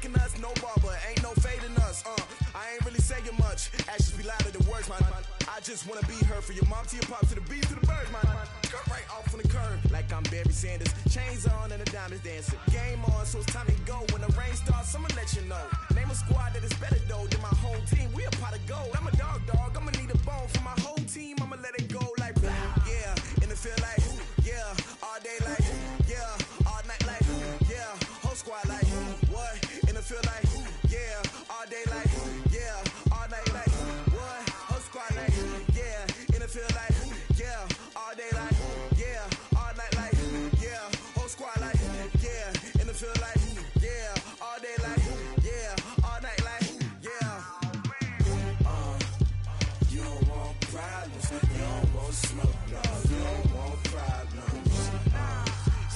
faking us, no barber, ain't no fading us. I ain't really saying much. Actions be louder than words, man. I just wanna be heard from your mom to your pop to the beat to the birds, man. Cut right off on the curb, like I'm Barry Sanders. Chains on and the diamonds dancing. Game on, so it's time to go. When the rain starts, I'ma let you know. Name a squad that is better though than my whole team. We a pot of gold. I'm a dog. I'ma need a bone for my whole team. I'ma let it go like yeah. In the field like yeah. All day like yeah. All night like yeah. Whole squad like what? In the field like yeah. All day like yeah. All night like what? Whole squad like yeah. In the field like yeah. All day like yeah. All night like yeah. Whole squad like yeah. In the field like yeah. All day like yeah. All night like yeah. You don't want problems. You don't want smoke. No. You don't want problems.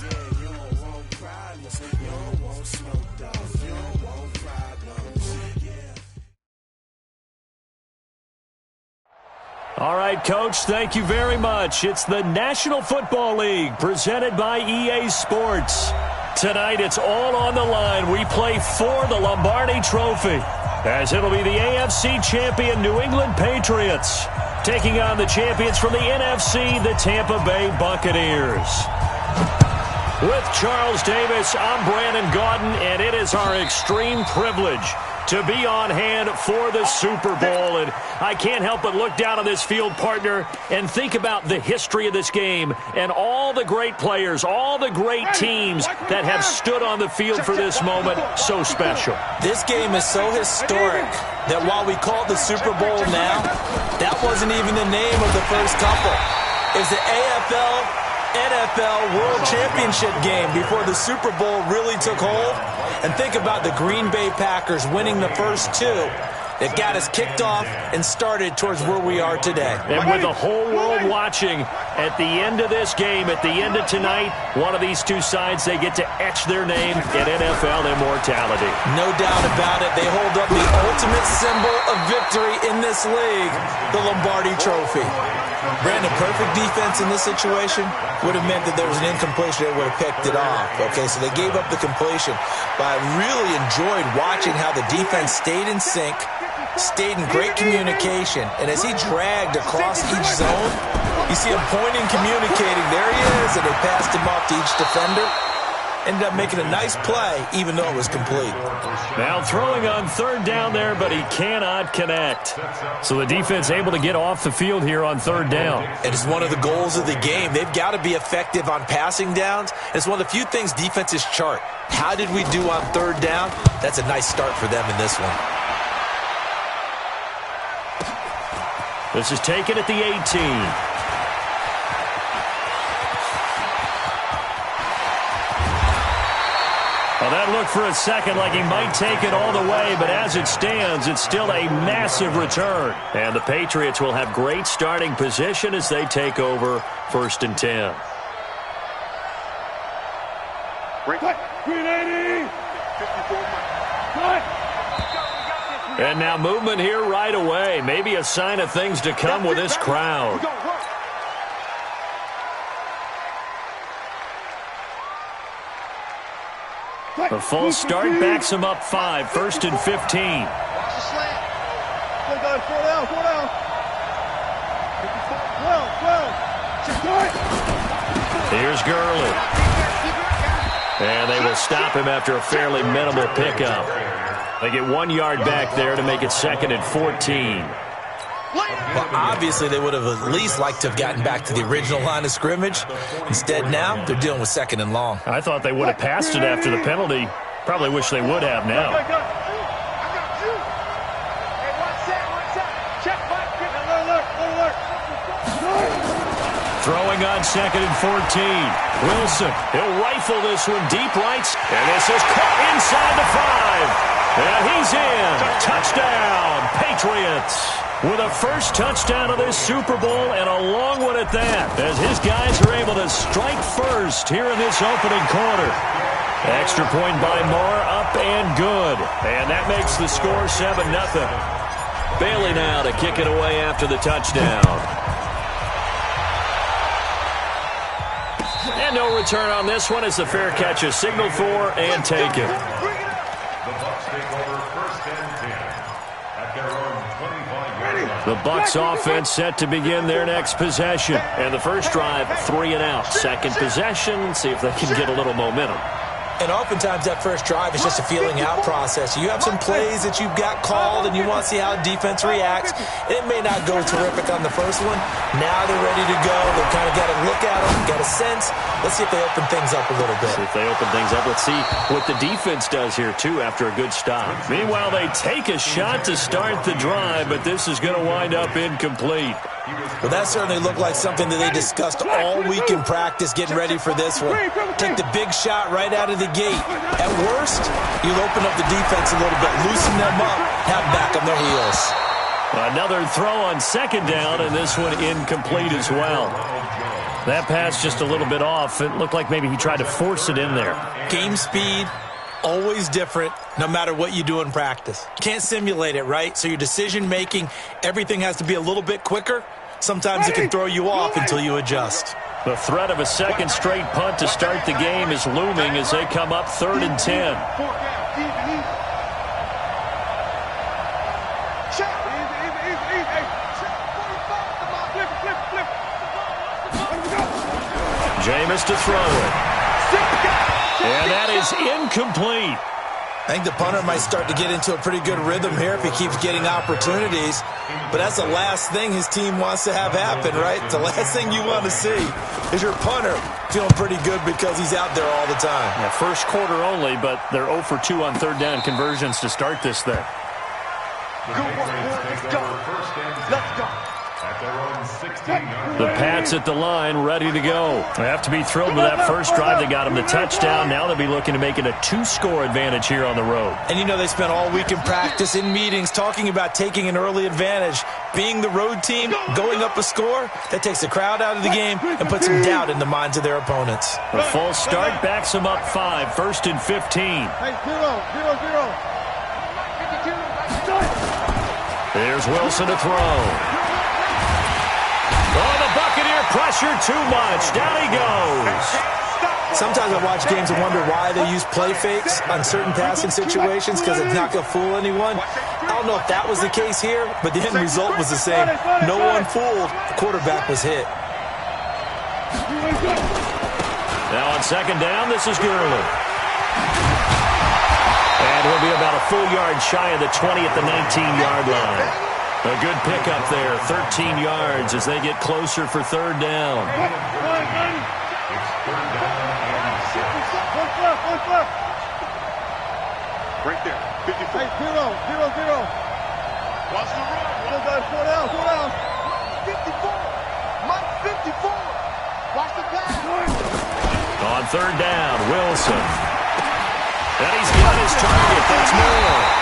Yeah, you don't want problems. You don't want smoke. No. You don't want problems. Yeah. All right, Coach, thank you very much. It's the National Football League presented by EA Sports. Tonight, it's all on the line. We play for the Lombardi Trophy, as it'll be the AFC champion New England Patriots taking on the champions from the NFC, the Tampa Bay Buccaneers. With Charles Davis, I'm Brandon Gaudin, and it is our extreme privilege to be on hand for the Super Bowl. And I can't help but look down on this field, partner, and think about the history of this game and all the great players, all the great teams that have stood on the field for this moment. So special. This game is so historic that while we call it the Super Bowl now, that wasn't even the name of the first couple. It's the NFL World Championship game before the Super Bowl really took hold. And think about the Green Bay Packers winning the first two that got us kicked off and started towards where we are today. And with the whole world watching, at the end of this game, at the end of tonight, one of these two sides, they get to etch their name in NFL immortality. No doubt about it. They hold up the ultimate symbol of victory in this league, the Lombardi Trophy. Brandon, perfect defense in this situation would have meant that there was an incompletion that would have picked it off. Okay, so they gave up the completion. But I really enjoyed watching how the defense stayed in sync, stayed in great communication, and as he dragged across each zone, you see him pointing, communicating. There he is, and they passed him off to each defender. Ended up making a nice play, even though it was complete. Now throwing on third down there, but he cannot connect. So the defense able to get off the field here on third down. It is one of the goals of the game. They've got to be effective on passing downs. It's one of the few things defenses chart. How did we do on third down? That's a nice start for them in this one. This is taken at the 18. Well, that looked for a second like he might take it all the way, but as it stands, it's still a massive return. And the Patriots will have great starting position as they take over 1st and 10. And now movement here right away. Maybe a sign of things to come with this crowd. A false start backs him up 5, 1st and 15. Watch the slant. Go, guys, 4 down, 4 down. 12. Here's Gurley. And they will stop him after a fairly minimal pickup. They get 1 yard back there to make it 2nd and 14. Well, obviously, they would have at least liked to have gotten back to the original line of scrimmage. Instead, now they're dealing with 2nd and long. I thought they would have passed it after the penalty. Probably wish they would have now. Throwing on 2nd and 14. Wilson, he'll rifle this one deep right. And this is caught inside the 5. And he's in. Touchdown, Patriots. With a first touchdown of this Super Bowl, and a long one at that, as his guys are able to strike first here in this opening quarter. Extra point by Moore, up and good. And that makes the score 7-0. Bailey now to kick it away after the touchdown. And no return on this one as the fair catch is signaled for and taken. Bucs take over 1st and 10 at their own 25-yard line. The Bucs offense set to begin their next possession. And the first drive, 3 and out. Second possession, see if they can get a little momentum. And oftentimes that first drive is just a feeling out process. You have some plays that you've got called and you want to see how defense reacts. It may not go terrific on the first one. Now they're ready to go. They've kind of got to look at them, got a sense. Let's see if they open things up a little bit. See if they open things up. Let's see what the defense does here, too, after a good stop. Meanwhile, they take a shot to start the drive, but this is going to wind up incomplete. Well, that certainly looked like something that they discussed all week in practice, getting ready for this one. Take the big shot right out of the gate. At worst, you'll open up the defense a little bit, loosen them up, have them back on their heels. Another throw on second down, and this one incomplete as well. That pass just a little bit off. It looked like maybe he tried to force it in there. Game speed, always different, no matter what you do in practice. Can't simulate it, right? So your decision-making, everything has to be a little bit quicker. Sometimes it can throw you off until you adjust. The threat of a second straight punt to start the game is looming as they come up 3rd and 10. Jameis to throw it. And that is incomplete. I think the punter might start to get into a pretty good rhythm here if he keeps getting opportunities. But that's the last thing his team wants to have happen, right? The last thing you want to see is your punter feeling pretty good because he's out there all the time. Yeah, first quarter only, but they're 0 for 2 on third down conversions to start this thing. Let's go. At their own 16-yard The Pats at the line, ready to go. They have to be thrilled with that first drive. They got them the touchdown. Now they'll be looking to make it a 2-score advantage here on the road. And you know they spent all week in practice, in meetings, talking about taking an early advantage. Being the road team, going up a score, that takes the crowd out of the game and puts some doubt in the minds of their opponents. The full start backs them up 5, 1st and 15. Hey, 0-0-0. There's Wilson to throw. Oh, the Buccaneer pressure too much. Down he goes. Sometimes I watch games and wonder why they use play fakes on certain passing situations because it's not going to fool anyone. I don't know if that was the case here, but the end result was the same. No one fooled. The quarterback was hit. Now on second down, this is Gurley. And he'll be about a full yard shy of the 20 at the 19-yard line. A good pickup there, 13 yards as they get closer for third down. It's third down and 6. Right there. 54. Hey, 0-0-0. Watch the run. Still got 4 down. 54. Mike 54. Watch the pass. On third down, Wilson. And he's got his target. That's more.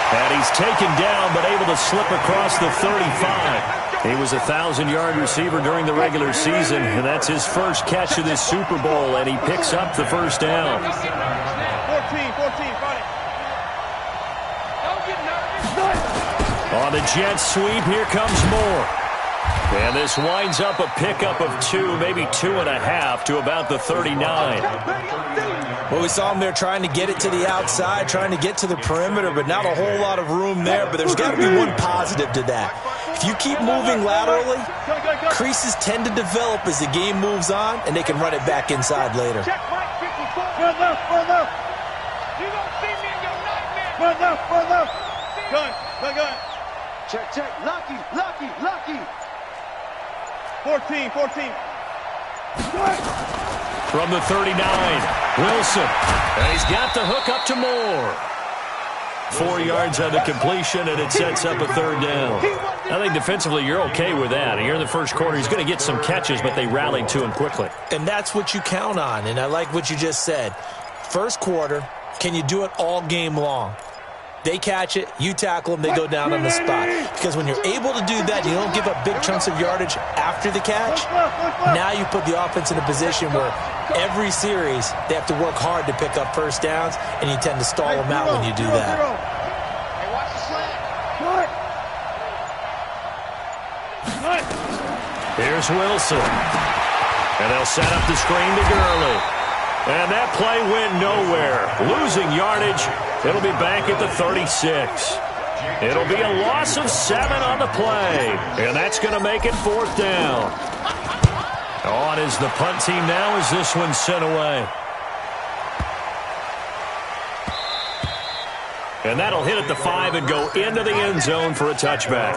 And he's taken down, but able to slip across the 35. He was a 1,000-yard receiver during the regular season, and that's his first catch of this Super Bowl, and he picks up the first down. 14, got it. Don't get nervous. On the jet sweep, here comes more. And this winds up a pickup of 2, maybe 2.5 to about the 39. Well, we saw him there trying to get it to the outside, trying to get to the perimeter, but not a whole lot of room there. But there's got to be one positive to that. If you keep moving laterally, creases tend to develop as the game moves on, and they can run it back inside later. Check Mike 54. Run left. You don't see me in your nightmare. Run left. Gun. Check. Lucky. 14. From the 39, Wilson. And he's got the hook up to Moore. 4 yards on the completion, and it sets up a third down. I think defensively you're okay with that. Here in the first quarter, he's going to get some catches, but they rallied to him quickly. And that's what you count on, and I like what you just said. First quarter, can you do it all game long? They catch it, you tackle them, they go down on the spot. Because when you're able to do that, you don't give up big chunks of yardage after the catch. Now you put the offense in a position where every series they have to work hard to pick up first downs, and you tend to stall them out when you do that. Hey, watch the slant. Here's Wilson. And they'll set up the screen to Gurley. And that play went nowhere. Losing yardage. It'll be back at the 36. It'll be a loss of 7 on the play. And that's going to make it 4th down. On is the punt team now as this one's sent away. And that'll hit at the 5 and go into the end zone for a touchback.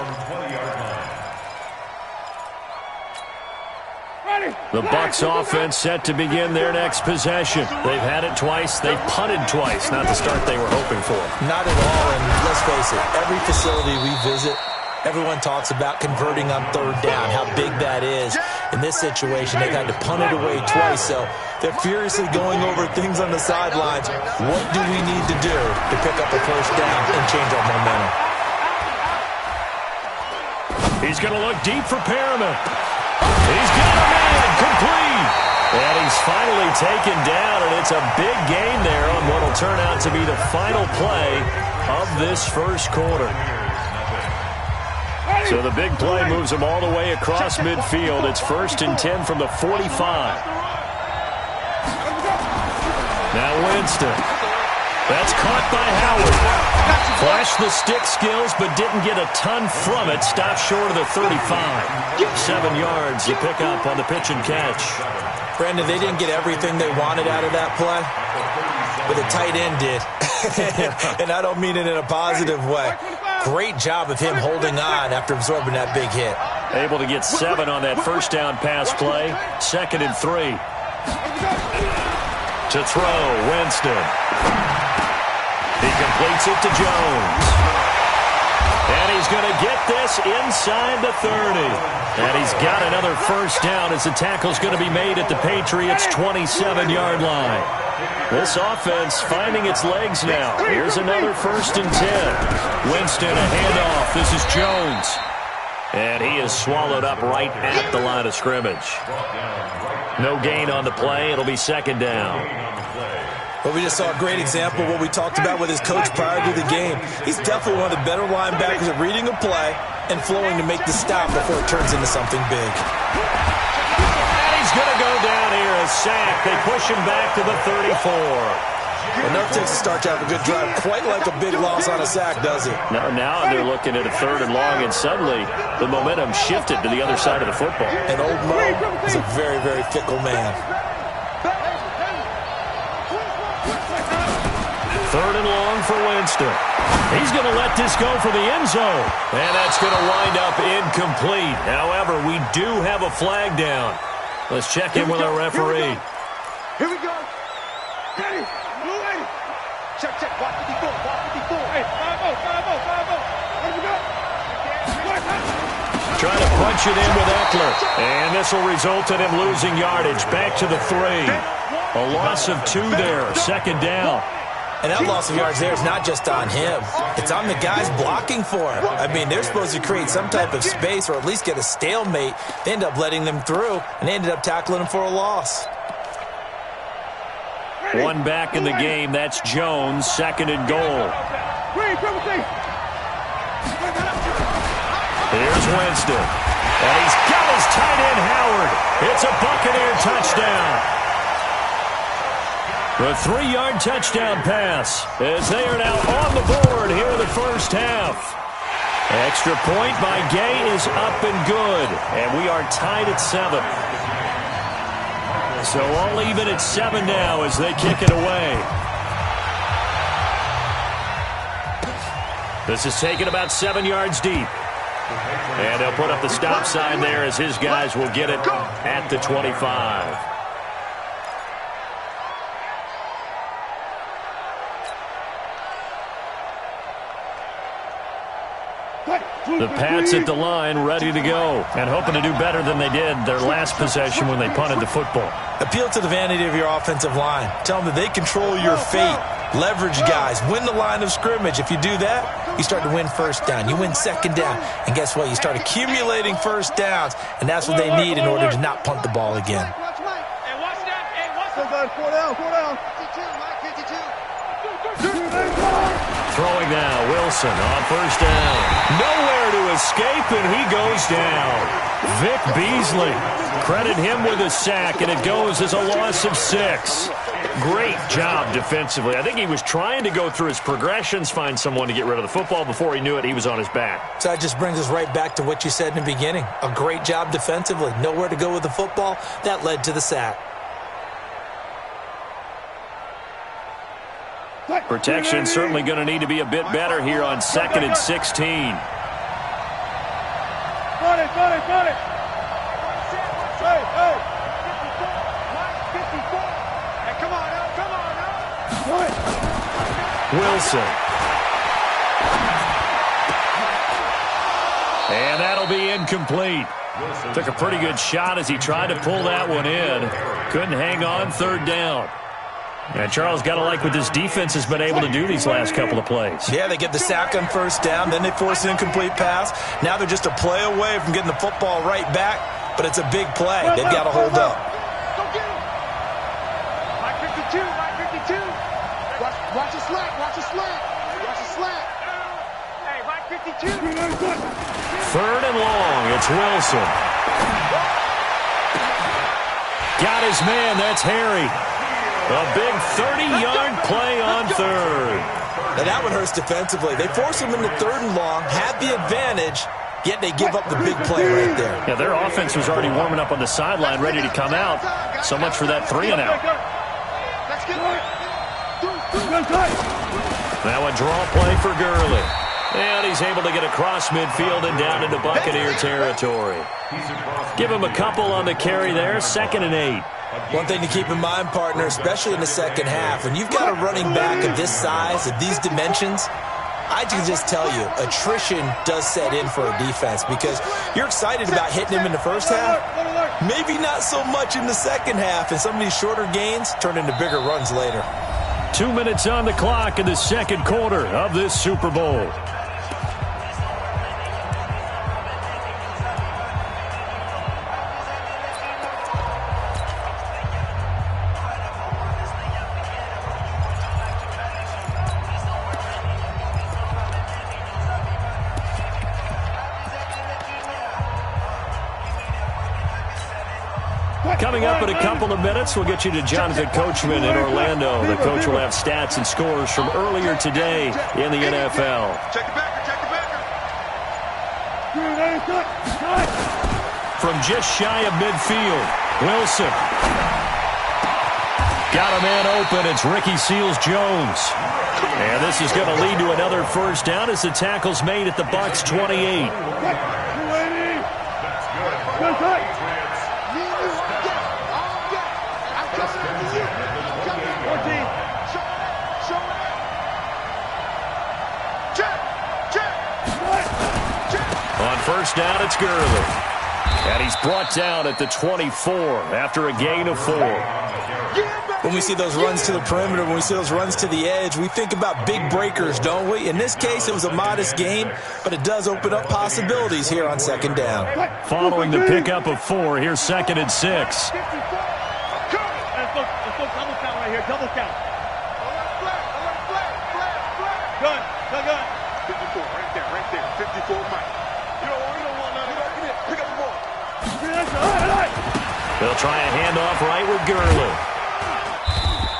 The Bucs offense set to begin their next possession. They've had it twice. They've punted twice. Not the start they were hoping for. Not at all, and let's face it, every facility we visit, everyone talks about converting on 3rd down, how big that is. In this situation, they've had to punt it away twice, so they're furiously going over things on the sidelines. What do we need to do to pick up a 1st down and change our momentum? He's going to look deep for Perriman. He's got a man, complete. And he's finally taken down, and it's a big gain there on what will turn out to be the final play of this first quarter. So the big play moves him all the way across midfield. It's 1st and 10 from the 45. Now Winston. That's caught by Howard. Flashed the stick skills, but didn't get a ton from it. Stopped short of the 35. 7 yards to pick up on the pitch and catch. Brandon, they didn't get everything they wanted out of that play, but the tight end did. And I don't mean it in a positive way. Great job of him holding on after absorbing that big hit. Able to get 7 on that 1st down pass play. 2nd and 3. To throw, Winston. He completes it to Jones. And he's going to get this inside the 30. And he's got another 1st down as the tackle's going to be made at the Patriots' 27-yard line. This offense finding its legs now. Here's another 1st and 10. Winston, a handoff. This is Jones. And he is swallowed up right at the line of scrimmage. No gain on the play. It'll be 2nd down. Well, we just saw a great example of what we talked about with his coach prior to the game. He's definitely one of the better linebackers at reading a play and flowing to make the stop before it turns into something big. And he's going to go down here, a sack. They push him back to the 34. Well, never takes a start to have a good drive quite like a big loss on a sack, does it? No, now they're looking at a 3rd and long, and suddenly the momentum shifted to the other side of the football. And old Mo is a very, very fickle man. 3rd and long for Winston. He's going to let this go for the end zone. And that's going to wind up incomplete. However, we do have a flag down. Let's check in with our referee. Here we go. Ready. Blue 80. Check, check. Block 54. Block 54. Hey, 5-0. 5-0. 5-0. Here we go. Trying to punch it in with Eckler. And this will result in him losing yardage. Back to the 3. A loss of 2 there. 2nd down. And that loss of yards there is not just on him. It's on the guys blocking for him. I mean, they're supposed to create some type of space or at least get a stalemate. They end up letting them through, and they ended up tackling him for a loss. 1 back in the game. That's Jones. 2nd and goal. Here's Winston. And he's got his tight end, Howard. It's a Buccaneer touchdown. A 3-yard touchdown pass as they are now on the board here in the 1st half. Extra point by Gay is up and good. And we are tied at 7. So all even at 7 now as they kick it away. This is taken about 7 yards deep. And they'll put up the stop sign there as his guys will get it at the 25. The Pats at the line, ready to go, and hoping to do better than they did their last possession when they punted the football. Appeal to the vanity of your offensive line. Tell them that they control your fate. Leverage guys. Win the line of scrimmage. If you do that, you start to win 1st down. You win 2nd down. And guess what? You start accumulating 1st downs, and that's what they need in order to not punt the ball again. Throwing now, Wilson on 1st down. Nowhere to escape, and he goes down. Vic Beasley. Credit him with a sack, and it goes as a loss of 6. Great job defensively. I think he was trying to go through his progressions, find someone to get rid of the football. Before he knew it, he was on his back. So that just brings us right back to what you said in the beginning. A great job defensively. Nowhere to go with the football. That led to the sack. Protection certainly going to need to be a bit better here on 2nd and 16. Got it. Hey. 54. Hey, come on now. Wilson. And that'll be incomplete. Took a pretty good shot as he tried to pull that one in. Couldn't hang on, 3rd down. And Charles, got to like what this defense has been able to do these last couple of plays. Yeah, they get the sack on 1st down, then they force an incomplete pass. Now they're just a play away from getting the football right back, but it's a big play. They've got to hold up. Go get him. Right 52. Watch the slant. Hey, right 52. 3rd and long. It's Wilson. Got his man. That's Harry. A big 30-yard play on 3rd. Now that one hurts defensively. They force him into 3rd and long, had the advantage, yet they give up the big play right there. Yeah, their offense was already warming up on the sideline, ready to come out. So much for that 3-and-out. Now a draw play for Gurley. And he's able to get across midfield and down into Buccaneer territory. Give him a couple on the carry there, 2nd and 8. One thing to keep in mind, partner, especially in the second half, when you've got a running back of this size, of these dimensions, I can just tell you, attrition does set in for a defense because you're excited about hitting him in the first half, maybe not so much in the second half, and some of these shorter gains turn into bigger runs later. 2 minutes on the clock in the 2nd quarter of this Super Bowl. Coming up in a couple of minutes, we'll get you to Jonathan Coachman in Orlando. The coach will have stats and scores from earlier today in the NFL. Check the backer. From just shy of midfield, Wilson. Got a man open. It's Ricky Seals-Jones. And this is going to lead to another 1st down as the tackle's made at the Bucs 28. On 1st down, it's Gurley. And he's brought down at the 24 after a gain of 4. When we see those runs to the perimeter, when we see those runs to the edge, we think about big breakers, don't we? In this case, it was a modest gain, but it does open up possibilities here on 2nd down. Following the pickup of 4, here's 2nd and 6. Let's go double count right here. Double count. Gun. 54, right there. 54, Mike. You don't want none of that. Pick up the ball. They'll try a handoff right with Gurley.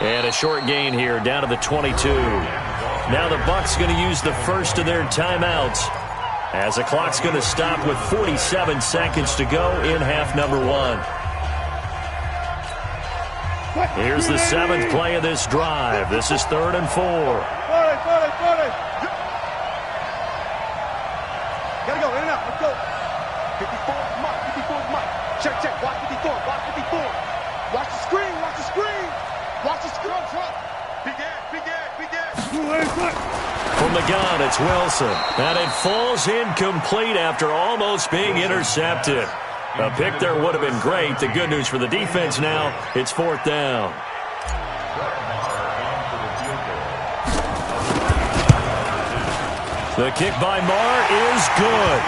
And a short gain here down to the 22. Now the Bucs going to use the first of their timeouts as the clock's going to stop with 47 seconds to go in half number 1. Here's the 7th play of this drive. This is 3rd and 4. Gotta go, in and out, let's go. 54 Mike. Check, watch 54. Watch the screen. Big ass. From the gun, it's Wilson. And it falls incomplete after almost being intercepted. A pick there would have been great. The good news for the defense now, it's 4th down. The kick by Marr is good.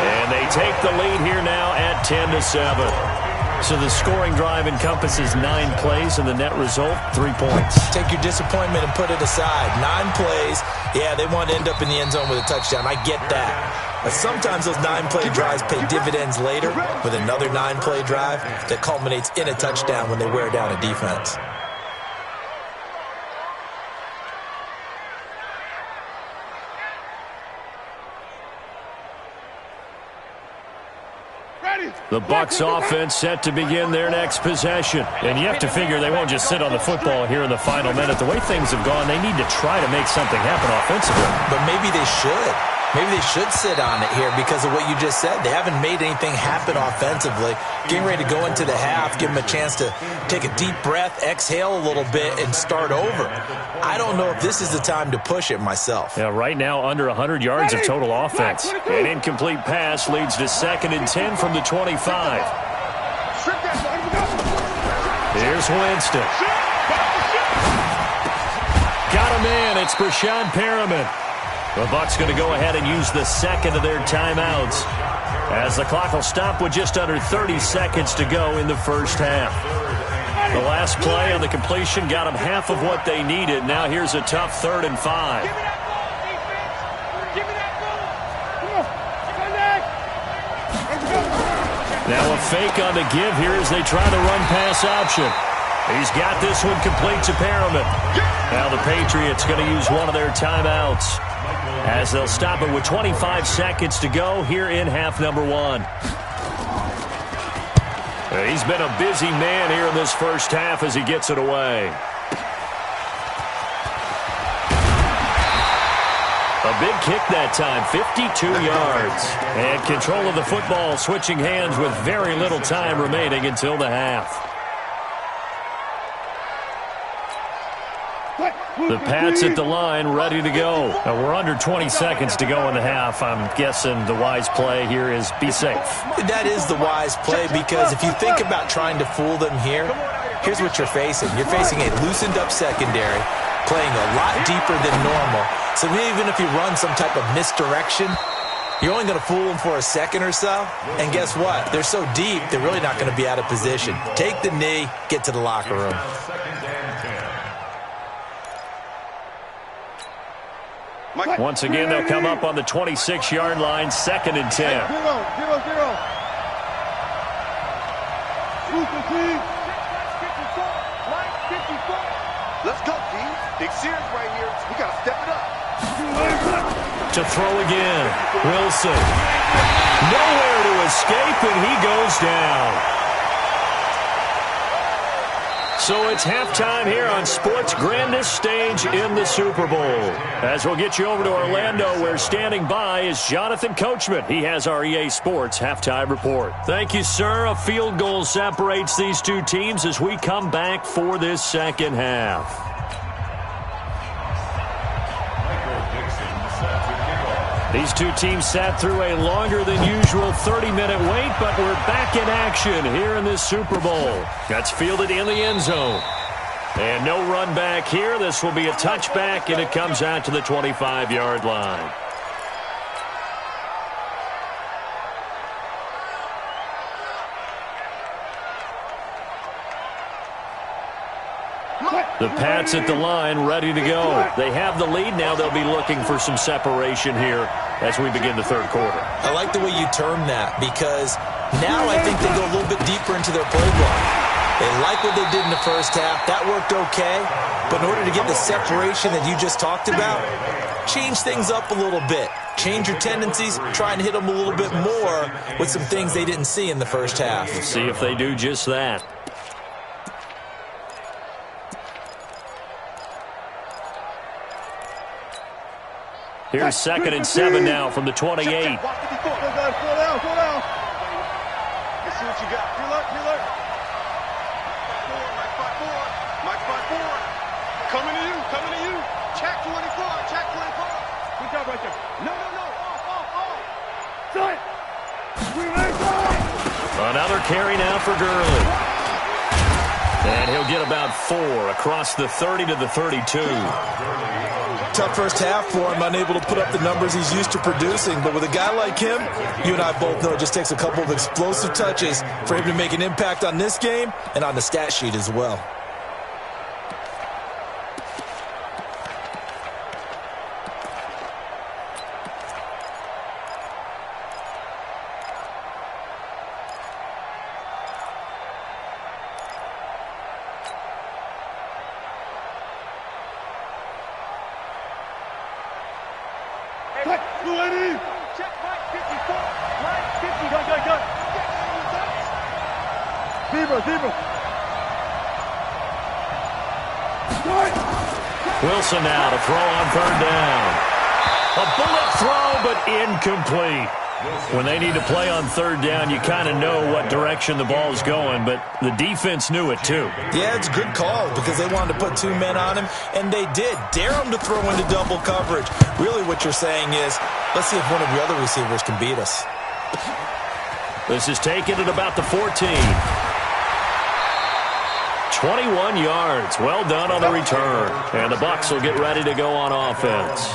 And they take the lead here now at 10-7. So the scoring drive encompasses 9 plays, and the net result, 3 points. Take your disappointment and put it aside. 9 plays, yeah, they want to end up in the end zone with a touchdown. I get that. But sometimes those 9-play drives pay dividends later with another 9-play drive that culminates in a touchdown when they wear down a defense. The Bucs offense set to begin their next possession. And you have to figure they won't just sit on the football here in the final minute. The way things have gone, they need to try to make something happen offensively. But maybe they should. Maybe they should sit on it here because of what you just said. They haven't made anything happen offensively. Getting ready to go into the half, give them a chance to take a deep breath, exhale a little bit, and start over. I don't know if this is the time to push it myself. Yeah, right now under 100 yards of total offense. An incomplete pass leads to 2nd and 10 from the 25. Here's Winston. Got him in. It's Brashad Perriman. The Bucs going to go ahead and use the second of their timeouts as the clock will stop with just under 30 seconds to go in the first half. The last play on the completion got them half of what they needed. Now here's a tough 3rd and 5. Now a fake on the give here as they try the run-pass option. He's got this one complete to Perriman. Now the Patriots going to use one of their timeouts as they'll stop it with 25 seconds to go here in half number 1. He's been a busy man here in this first half as he gets it away. A big kick that time, 52 yards. And control of the football switching hands with very little time remaining until the half. The Pats at the line, ready to go. Now we're under 20 seconds to go in the half. I'm guessing the wise play here is be safe. That is the wise play because if you think about trying to fool them here, here's what you're facing. You're facing a loosened-up secondary, playing a lot deeper than normal. So even if you run some type of misdirection, you're only going to fool them for a second or so. And guess what? They're so deep, they're really not going to be out of position. Take the knee, get to the locker room. Once again, they'll come up on the 26-yard line, 2nd and 10. 0-0-0. Let's go, D. Big series right here. We got to step it up. To throw again. Wilson. Nowhere to escape, and he goes down. So it's halftime here on sports' grandest stage in the Super Bowl. As we'll get you over to Orlando, where standing by is Jonathan Coachman. He has our EA Sports halftime report. Thank you, sir. A field goal separates these two teams as we come back for this second half. These two teams sat through a longer than usual 30-minute wait, but we're back in action here in this Super Bowl. That's fielded in the end zone. And no run back here. This will be a touchback, and it comes out to the 25-yard line. The Pats at the line, ready to go. They have the lead. Now they'll be looking for some separation here as we begin the third quarter. I like the way you term that because now I think they go a little bit deeper into their playbook. They like what they did in the first half. That worked okay. But in order to get the separation that you just talked about, change things up a little bit. Change your tendencies. Try and hit them a little bit more with some things they didn't see in the first half. We'll see if they do just that. Here's 2nd and 7 now from the 28. Slow down. Let's see what you got. Heel up. Mike 5-4. Coming to you. Check 24. Good job right there. No. Off. Another carry now for Gurley. And he'll get about 4 across the 30 to the 32. Tough first half for him, unable to put up the numbers he's used to producing. But with a guy like him, you and I both know it just takes a couple of explosive touches for him to make an impact on this game and on the stat sheet as well. Check right 54. Right 50. Go. Wilson now to throw on third down. A bullet throw, but incomplete. When they need to play on third down, you kind of know what direction the ball is going, but the defense knew it too. Yeah, it's a good call because they wanted to put 2 men on him, and they did. Dare him to throw into double coverage. Really what you're saying is, let's see if one of the other receivers can beat us. This is taken at about the 14. 21 yards. Well done on the return. And the Bucs will get ready to go on offense.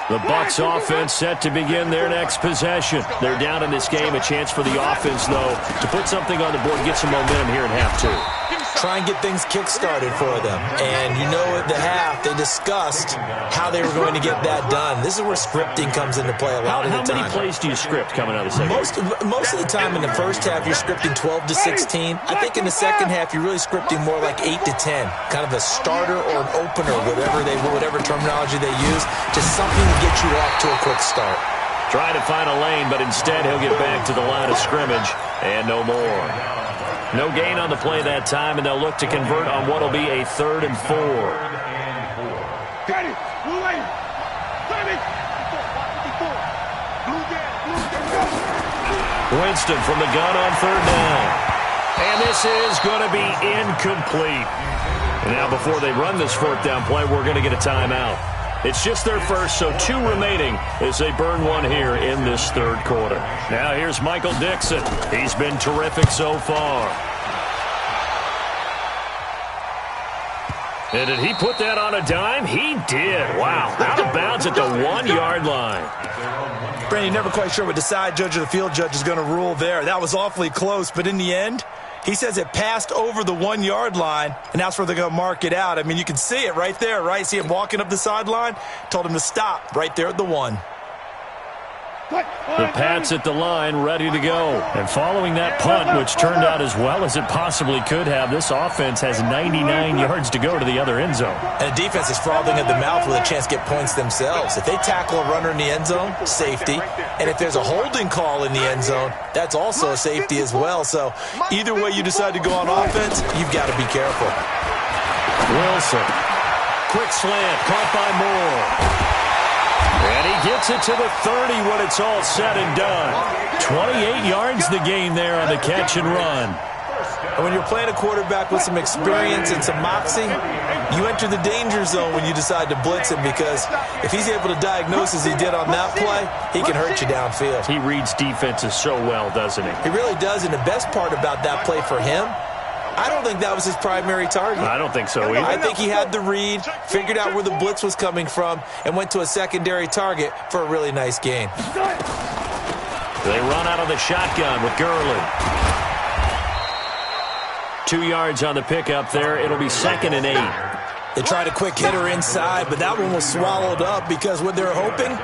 The Bucs offense set to begin their next possession. They're down in this game. A chance for the offense, though, to put something on the board, get some momentum here in half two. Try and get things kick-started for them. And you know at the half, they discussed how they were going to get that done. This is where scripting comes into play a lot of the time. How many plays do you script coming out of the second half? Most of the time in the first half, you're scripting 12 to 16. I think in the second half, you're really scripting more like 8 to 10. Kind of a starter or an opener, whatever terminology they use. Just something to get you off to a quick start. Trying to find a lane, but instead he'll get back to the line of scrimmage and no more. No gain on the play that time, and they'll look to convert on what will be a 3rd and 4. Winston from the gun on third down. And this is going to be incomplete. And now before they run this 4th down play, we're going to get a timeout. It's just their first, so 2 remaining as they burn one here in this 3rd quarter. Now here's Michael Dixon. He's been terrific so far. And did he put that on a dime? He did. Wow. Out of bounds at the 1-yard line. Brandon, never quite sure what the side judge or the field judge is going to rule there. That was awfully close, but in the end, he says it passed over the 1-yard line, and that's where they're going to mark it out. I mean, you can see it right there, right? See him walking up the sideline? Told him to stop right there at the 1. The Pats at the line, ready to go. And following that punt, which turned out as well as it possibly could have, this offense has 99 yards to go to the other end zone. And the defense is frothing at the mouth with a chance to get points themselves. If they tackle a runner in the end zone, safety. And if there's a holding call in the end zone, that's also a safety as well. So either way you decide to go on offense, you've got to be careful. Wilson. Quick slant, caught by Moore. And he gets it to the 30 when it's all said and done. 28 yards the gain there on the catch and run. And when you're playing a quarterback with some experience and some moxie, you enter the danger zone when you decide to blitz him, because if he's able to diagnose as he did on that play, he can hurt you downfield. He reads defenses so well, doesn't he? He really does, and the best part about that play for him, I don't think that was his primary target. I don't think so either. I think he had the read, figured out where the blitz was coming from, and went to a secondary target for a really nice gain. They run out of the shotgun with Gurley. 2 yards on the pickup there. It'll be 2nd and 8. They tried a quick hitter inside, but that one was swallowed up because what they're hoping,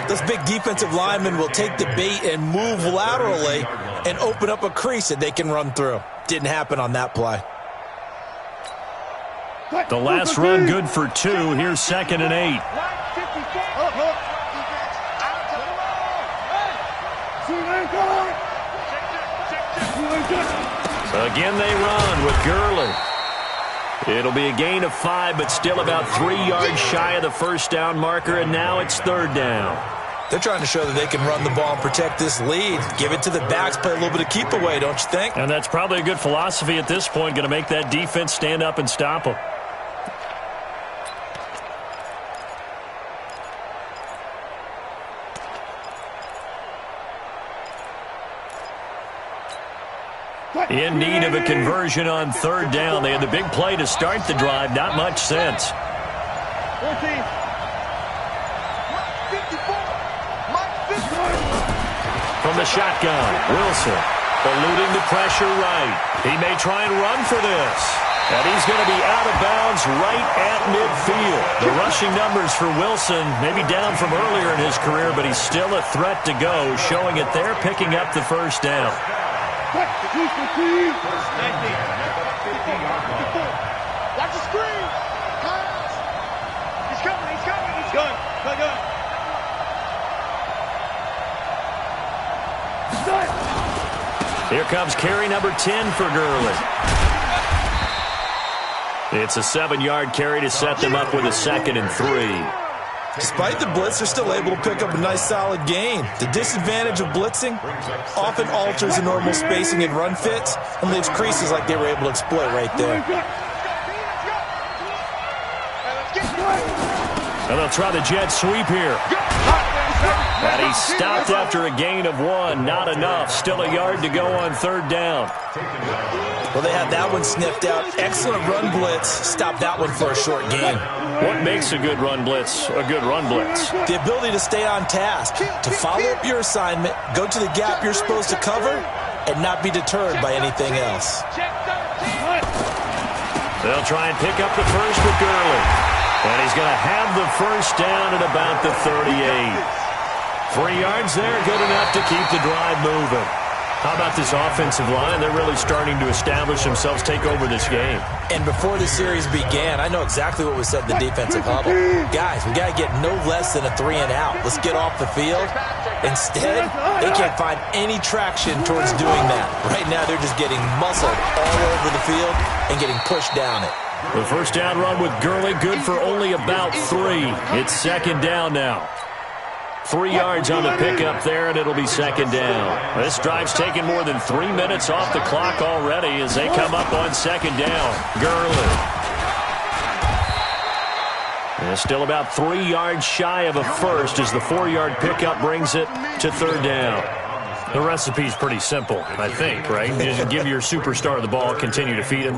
those big defensive linemen will take the bait and move laterally and open up a crease that they can run through. Didn't happen on that play. The last run good for 2. Here's 2nd and 8. Again they run with Gurley. It'll be a gain of 5, but still about 3 yards shy of the 1st down marker, and now it's 3rd down. They're trying to show that they can run the ball and protect this lead. Give it to the backs, play a little bit of keep away, don't you think? And that's probably a good philosophy at this point, going to make that defense stand up and stop them. In need of a conversion on 3rd down. They had the big play to start the drive. Not much sense. From the shotgun, Wilson eluding the pressure right. He may try and run for this. And he's going to be out of bounds right at midfield. The rushing numbers for Wilson maybe down from earlier in his career, but he's still a threat to go, showing it there, picking up the 1st down. Watch the screen. He's coming. He's going. Here comes carry number 10 for Gurley. It's a 7-yard carry to set them up with a 2nd and 3. Despite the blitz, they're still able to pick up a nice, solid gain. The disadvantage of blitzing often alters the normal spacing and run fits and leaves creases like they were able to exploit right there. And they'll try the jet sweep here. And he stopped after a gain of 1. Not enough. Still a yard to go on 3rd down. Well, they had that one sniffed out. Excellent run blitz. Stop that one for a short gain. What makes a good run blitz a good run blitz? The ability to stay on task, to follow up your assignment, go to the gap you're supposed to cover, and not be deterred by anything else. They'll try and pick up the first with Gurley. And he's going to have the first down at about the 38. 3 yards there, good enough to keep the drive moving. How about this offensive line? They're really starting to establish themselves, take over this game. And before the series began, I know exactly what was said in the defensive huddle. Guys, we got to get no less than a 3 and out. Let's get off the field. Instead, they can't find any traction towards doing that. Right now, they're just getting muscled all over the field and getting pushed down it. The first down run with Gurley, good for only about 3. It's 2nd down now. 3 yards on the pickup there, and it'll be 2nd down. This drive's taken more than 3 minutes off the clock already as they come up on 2nd down. Gurley. And still about 3 yards shy of a first as the 4-yard pickup brings it to 3rd down. The recipe's pretty simple, I think, right? Just give your superstar the ball, continue to feed him.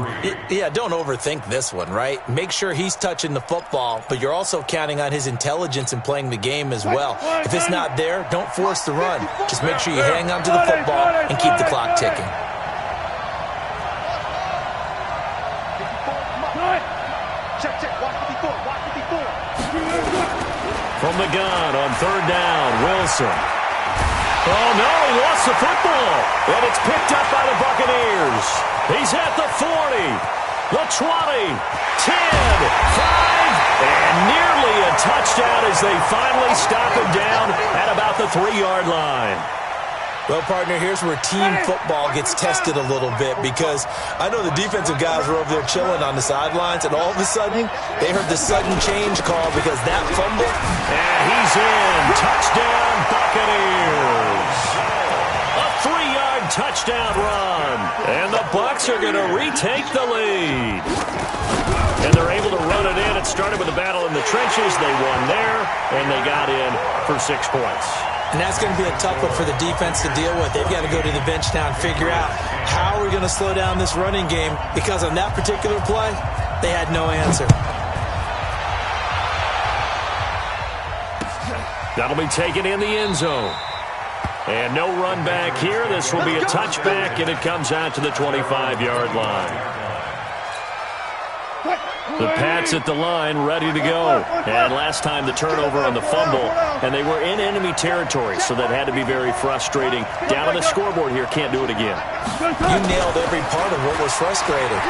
Yeah, don't overthink this one, right? Make sure he's touching the football, but you're also counting on his intelligence in playing the game as well. If it's not there, don't force the run. Just make sure you hang on to the football and keep the clock ticking. From the gun on 3rd down, Wilson. Oh, no, he lost the football. And it's picked up by the Buccaneers. He's at the 40, the 20, 10, 5, and nearly a touchdown as they finally stop him down at about the 3-yard line. Well, partner, here's where team football gets tested a little bit because I know the defensive guys were over there chilling on the sidelines, and all of a sudden, they heard the sudden change call because that fumble. And he's in. Touchdown, Buccaneers. A 3-yard touchdown run. And the Bucs are going to retake the lead. And they're able to run it in. It started with a battle in the trenches. They won there, and they got in for 6 points. And that's going to be a tough one for the defense to deal with. They've got to go to the bench now and figure out how we're going to slow down this running game because on that particular play, they had no answer. That'll be taken in the end zone. And no run back here. This will be a touchback, and it comes out to the 25-yard line. The Pats at the line, ready to go. And last time the turnover on the fumble, and they were in enemy territory, so that had to be very frustrating. Down on the scoreboard here, can't do it again. You nailed every part of what was frustrating.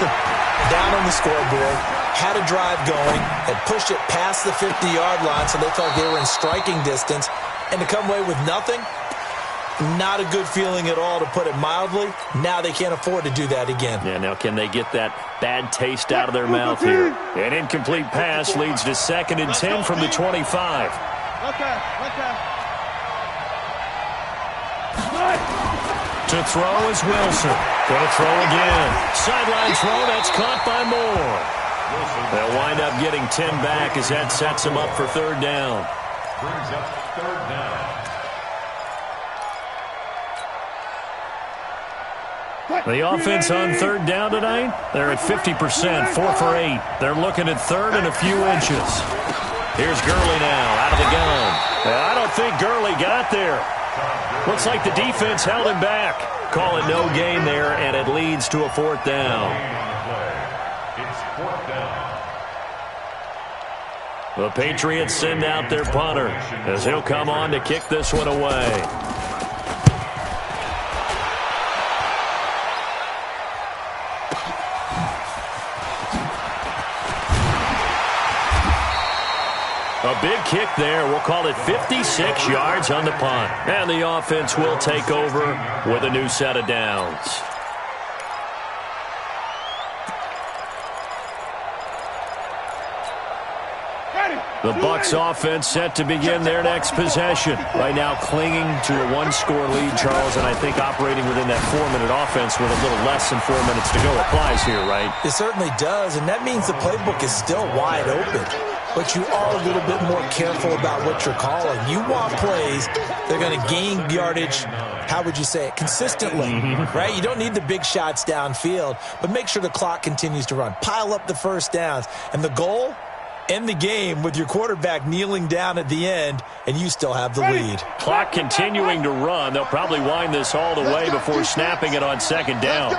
Down on the scoreboard, had a drive going, had pushed it past the 50-yard line, so they felt they were in striking distance, and to come away with nothing, not a good feeling at all, to put it mildly. Now they can't afford to do that again. Yeah, now can they get that bad taste out of their mouth here? An incomplete pass leads to 2nd and 10 from the 25. To throw is Wilson. Going to throw again. Sideline throw, that's caught by Moore. They'll wind up getting 10 back as that sets them up for 3rd down. Brings up 3rd down. The offense on 3rd down tonight, they're at 50%, 4 for 8. They're looking at 3rd and a few inches. Here's Gurley now, out of the gun. I don't think Gurley got there. Looks like the defense held him back. Call it no gain there, and it leads to a 4th down. It's 4th down. The Patriots send out their punter as he'll come on to kick this one away. A big kick there. We'll call it 56 yards on the punt. And the offense will take over with a new set of downs. The Bucs offense set to begin their next possession. Right now clinging to a one-score lead, Charles, and I think operating within that 4-minute offense with a little less than 4 minutes to go applies here, right? It certainly does, and that means the playbook is still wide open. But you are a little bit more careful about what you're calling. You want plays that are going to gain yardage, how would you say it, consistently, right? You don't need the big shots downfield, but make sure the clock continues to run. Pile up the first downs. And the goal? End the game with your quarterback kneeling down at the end, and you still have the lead. Clock continuing to run. They'll probably wind this all the way before snapping it on second down.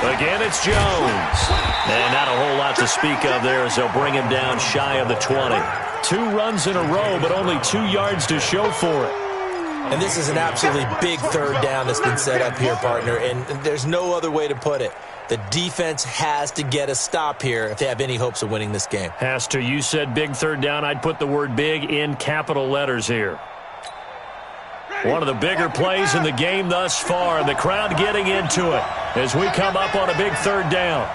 Again, it's Jones. And not a whole lot to speak of there as they'll bring him down shy of the 20. 2 runs in a row, but only 2 yards to show for it. And this is an absolutely big third down that's been set up here, partner, and there's no other way to put it. The defense has to get a stop here if they have any hopes of winning this game. Has to. You said big third down. I'd put the word big in capital letters here. One of the bigger plays in the game thus far, and the crowd getting into it as we come up on a big third down.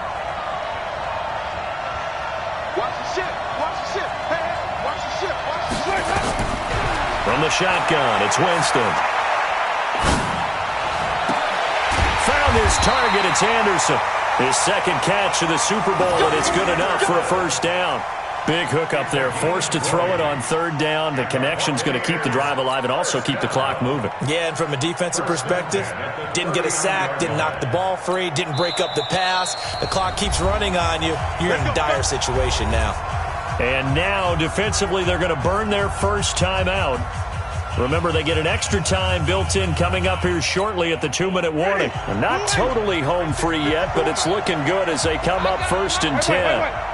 Watch the ship. Watch the ship. Hey, watch the ship. Watch the ship. From the shotgun, it's Winston. Found his target, it's Anderson. His second catch of the Super Bowl, and it's good enough for a first down. Big hook up there, forced to throw it on third down. The connection's going to keep the drive alive and also keep the clock moving. Yeah, and from a defensive perspective, didn't get a sack, didn't knock the ball free, didn't break up the pass. The clock keeps running on you. You're in a dire situation now. And now, defensively, they're going to burn their first time out. Remember, they get an extra time built in coming up here shortly at the 2-minute warning. Not totally home free yet, but it's looking good as they come up 1st and 10.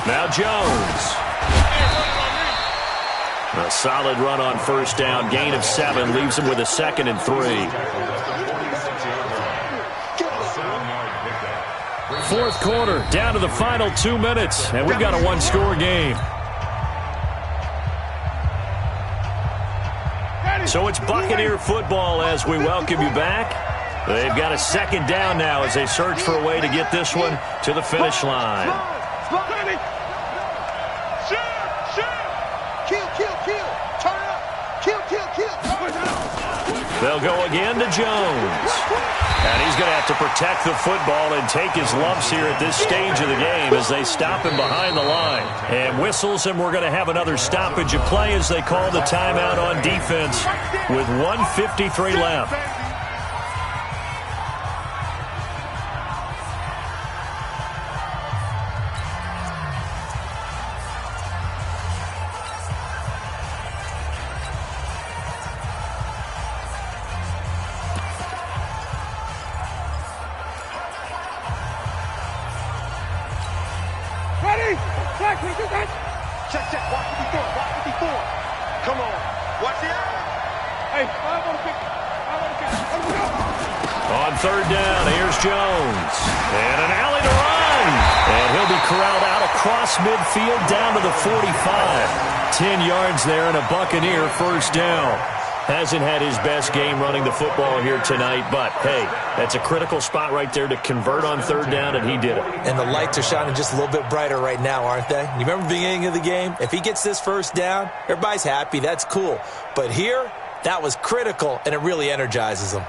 Now Jones. A solid run on first down. Gain of 7 leaves him with a 2nd and 3. 4th quarter, down to the final 2 minutes, and we've got a 1-score game. So it's Buccaneer football as we welcome you back. They've got a 2nd down now as they search for a way to get this one to the finish line. They'll go again to Jones. And he's going to have to protect the football and take his lumps here at this stage of the game as they stop him behind the line. And whistles, and we're going to have another stoppage of play as they call the timeout on defense with 1:53 left. Check. Watch 54. Watch 54. Come on. Watch the eye. Hey, I want to pick it. On third down, here's Jones. And an alley to run. And he'll be corralled out across midfield down to the 45. 10 yards there and a Buccaneer first down. Hasn't had his best game running the football here tonight, but, hey, that's a critical spot right there to convert on third down, and he did it. And the lights are shining just a little bit brighter right now, aren't they? You remember the beginning of the game? If he gets this first down, everybody's happy. That's cool. But here, that was critical, and it really energizes them.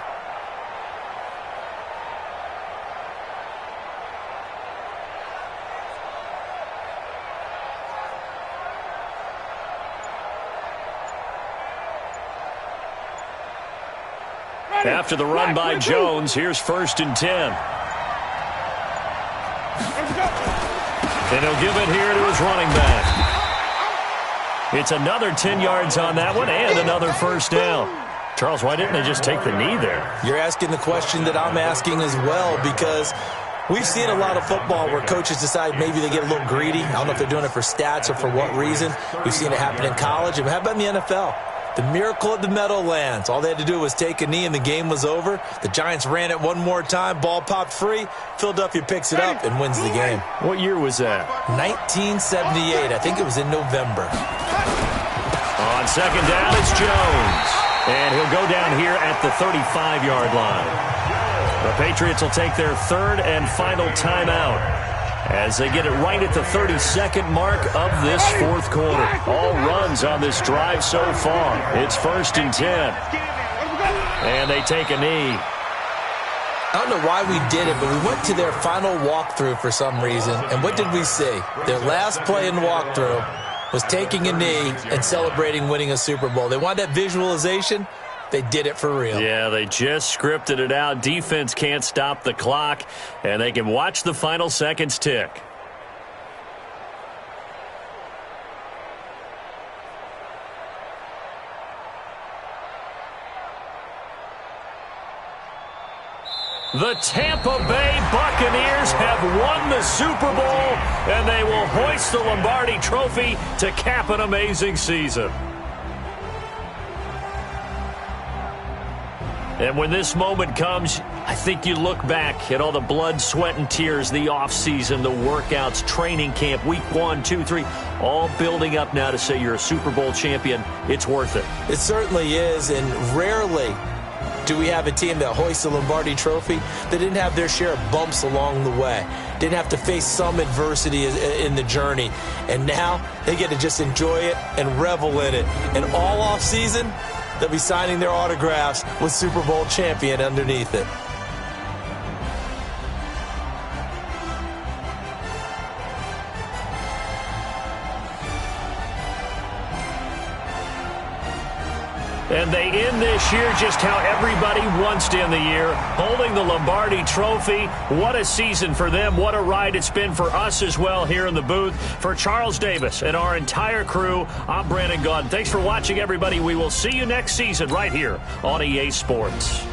After the run by Jones, here's 1st and 10. And he'll give it here to his running back. It's another 10 yards on that one and another first down. Charles, why didn't they just take the knee there? You're asking the question that I'm asking as well, because we've seen a lot of football where coaches decide maybe they get a little greedy. I don't know if they're doing it for stats or for what reason. We've seen it happen in college. And how about in the NFL? The miracle of the Meadowlands. All they had to do was take a knee and the game was over. The Giants ran it one more time. Ball popped free. Philadelphia picks it up and wins the game. What year was that? 1978. I think it was in November. On second down, it's Jones. And he'll go down here at the 35-yard line. The Patriots will take their third and final timeout as they get it right at the 32nd mark of this fourth quarter. All runs on this drive so far. It's 1st and 10. And they take a knee. I don't know why we did it, but we went to their final walkthrough for some reason. And what did we see? Their last play in the walkthrough was taking a knee and celebrating winning a Super Bowl. They want that visualization. They did it for real. Yeah, they just scripted it out. Defense can't stop the clock, and they can watch the final seconds tick. The Tampa Bay Buccaneers have won the Super Bowl, and they will hoist the Lombardi Trophy to cap an amazing season. And when this moment comes, I think you look back at all the blood, sweat, and tears, the offseason, the workouts, training camp, week 1, 2, 3, all building up now to say you're a Super Bowl champion. It's worth it. It certainly is, and rarely do we have a team that hoists the Lombardi Trophy that didn't have their share of bumps along the way, didn't have to face some adversity in the journey, and now they get to just enjoy it and revel in it. And all offseason, they'll be signing their autographs with Super Bowl champion underneath it. And they end this year just how everybody wants to end the year, holding the Lombardi Trophy. What a season for them. What a ride it's been for us as well here in the booth. For Charles Davis and our entire crew, I'm Brandon Gaudin. Thanks for watching, everybody. We will see you next season right here on EA Sports.